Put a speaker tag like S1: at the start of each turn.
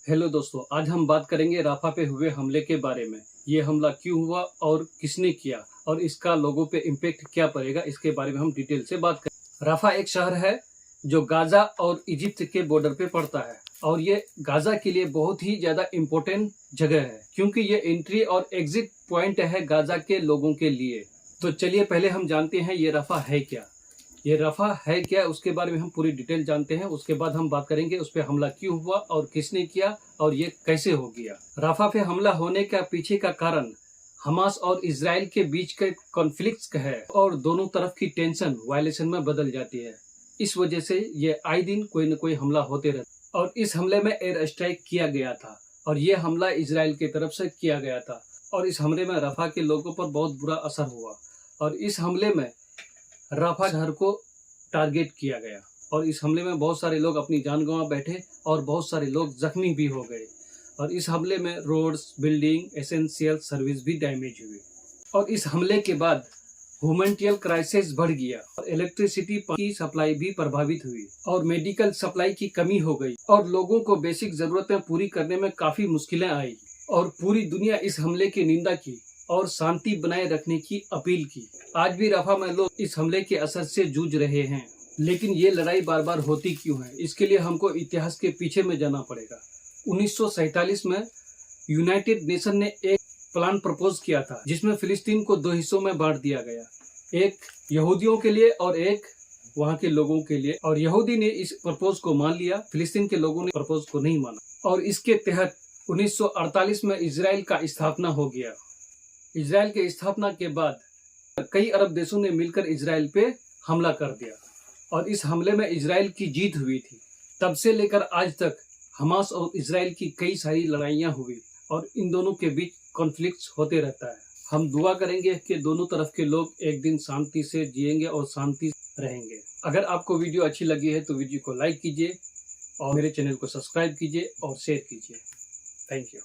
S1: Hello दोस्तों, आज हम बात करेंगे राफा पे हुए हमले के बारे में। ये हमला क्यों हुआ और किसने किया और इसका लोगों पे इम्पेक्ट क्या पड़ेगा, इसके बारे में हम डिटेल से बात करेंगे। राफा एक शहर है जो गाजा और इजिप्ट के बॉर्डर पे पड़ता है और ये गाजा के लिए बहुत ही ज्यादा इम्पोर्टेंट जगह है क्योंकि ये एंट्री और एग्जिट पॉइंट है गाजा के लोगों के लिए। तो चलिए पहले हम जानते हैं ये राफा है क्या। ये राफा है क्या उसके बारे में हम पूरी डिटेल जानते हैं। उसके बाद हम बात करेंगे उस पर हमला क्यों हुआ और किसने किया और ये कैसे हो गया। राफा पे हमला होने का पीछे का कारण हमास और इजराइल के बीच के कॉन्फ्लिक्ट है और दोनों तरफ की टेंशन वायलेशन में बदल जाती है। इस वजह से ये आए दिन कोई न कोई हमला होते रहता और इस हमले में एयर स्ट्राइक किया गया था और ये हमला इजराइल की तरफ से किया गया था और इस हमले में राफा के लोगों पर बहुत बुरा असर हुआ और इस हमले में राफा शहर को टारगेट किया गया और इस हमले में बहुत सारे लोग अपनी जान गंवा बैठे और बहुत सारे लोग जख्मी भी हो गए और इस हमले में रोड्स, बिल्डिंग, एसेंशियल सर्विस भी डैमेज हुई और इस हमले के बाद ह्यूमैनिटेरियन क्राइसिस बढ़ गया और इलेक्ट्रिसिटी की सप्लाई भी प्रभावित हुई और मेडिकल सप्लाई की कमी हो गई और लोगों को बेसिक जरूरतें पूरी करने में काफी मुश्किलें आई और पूरी दुनिया इस हमले की निंदा की और शांति बनाए रखने की अपील की। आज भी राफा में लोग इस हमले के असर से जूझ रहे हैं, लेकिन ये लड़ाई बार बार होती क्यों है, इसके लिए हमको इतिहास के पीछे में जाना पड़ेगा। 1947 में यूनाइटेड नेशन ने एक प्लान प्रपोज किया था जिसमें फिलिस्तीन को दो हिस्सों में बांट दिया गया, एक यहूदियों के लिए और एक वहाँ के लोगों के लिए। और यहूदी ने इस प्रपोज को मान लिया, फिलिस्तीन के लोगों ने प्रपोज को नहीं माना और इसके तहत 1948 में इजराइल का स्थापना हो गया। इजराइल के स्थापना के बाद कई अरब देशों ने मिलकर इजराइल पे हमला कर दिया और इस हमले में इजराइल की जीत हुई थी। तब से लेकर आज तक हमास और इजराइल की कई सारी लड़ाइयाँ हुई और इन दोनों के बीच कॉन्फ्लिक्ट होते रहता है। हम दुआ करेंगे कि दोनों तरफ के लोग एक दिन शांति से जिएंगे और शांति रहेंगे। अगर आपको वीडियो अच्छी लगी है तो वीडियो को लाइक कीजिए और मेरे चैनल को सब्सक्राइब कीजिए और शेयर कीजिए। Thank you.